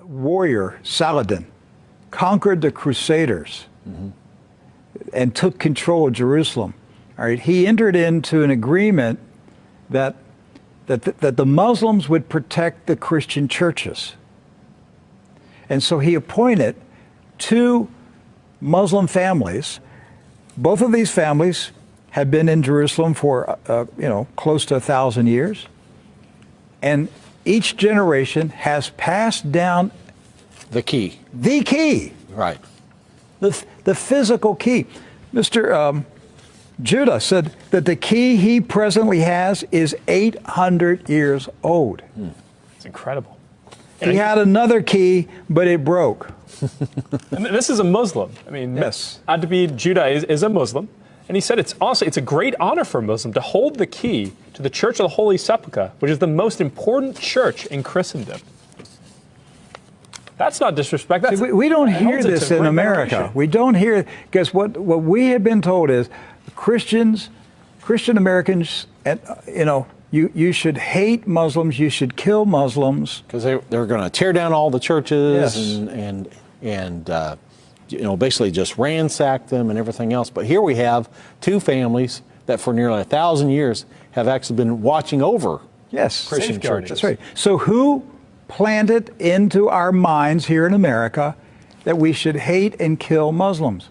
warrior, Saladin, conquered the Crusaders and took control of Jerusalem. All right, he entered into an agreement that the Muslims would protect the Christian churches. And so he appointed two Muslim families. Both of these families had been in Jerusalem for, close to 1,000 years. And each generation has passed down the key. The key. Right. The physical key. Mr. Judah said that the key he presently has is 800 years old. It's incredible. He had another key, but it broke. And this is a Muslim. I mean, yes. Adabi Judah is a Muslim. And he said it's a great honor for a Muslim to hold the key to the Church of the Holy Sepulchre, which is the most important church in Christendom. That's not disrespect. That's, we don't hear this in America. We don't hear, because what we have been told is Christian Americans, you should hate Muslims, you should kill Muslims. Because they're going to tear down all the churches yes. and basically just ransack them and everything else. But here we have two families that for nearly 1,000 years have actually been watching over Christian churches. That's right. So who planted into our minds here in America that we should hate and kill Muslims?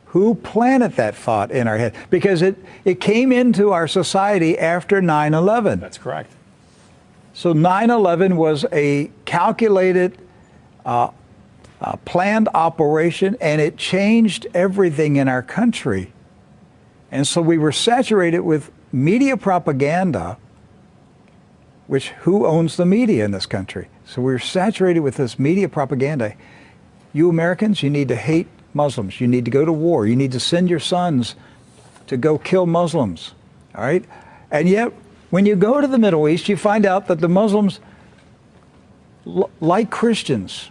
Who planted that thought in our head? Because it came into our society after 9/11. That's correct. So 9/11 was a calculated, planned operation, and it changed everything in our country. And so we were saturated with media propaganda, which who owns the media in this country? So we're saturated with this media propaganda. You Americans, you need to hate Muslims. You need to go to war. You need to send your sons to go kill Muslims. All right? And yet, when you go to the Middle East, you find out that the Muslims, like Christians,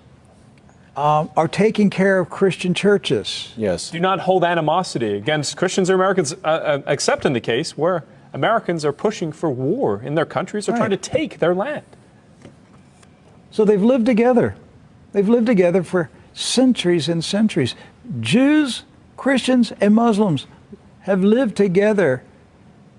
are taking care of Christian churches. Yes. Do not hold animosity against Christians or Americans, except in the case where Americans are pushing for war in their countries or trying to take their land. So they've lived together. They've lived together for centuries and centuries. Jews, Christians, and Muslims have lived together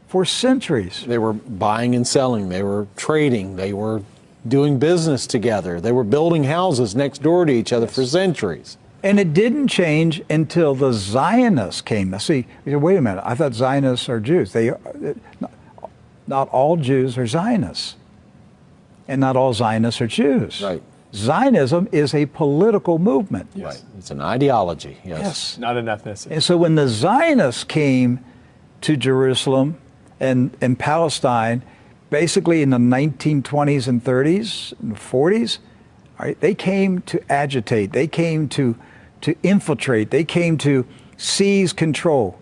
for centuries. They were buying and selling. They were trading. They were doing business together. They were building houses next door to each other for centuries. And it didn't change until the Zionists came. Now, see, you say, wait a minute, I thought Zionists are Jews. Not all Jews are Zionists. And not all Zionists are Jews. Right. Zionism is a political movement. Yes. Right. It's an ideology. Yes. Not an ethnicity. And so when the Zionists came to Jerusalem and Palestine, basically in the 1920s and 30s and 40s, all right, they came to agitate. They came to infiltrate. They came to seize control.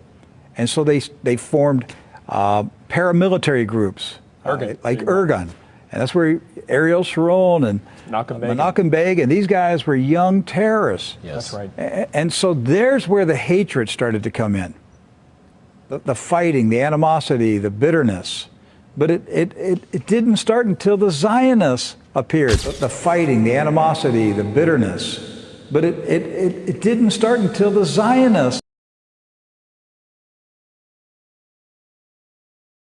And so they formed paramilitary groups, like Irgun. And that's where Ariel Sharon and Menachem Begin, and these guys were young terrorists. Yes. That's right. And so there's where the hatred started to come in. The fighting, the animosity, the bitterness. But it didn't start until the Zionists appeared. The fighting, the animosity, the bitterness. But it didn't start until the Zionists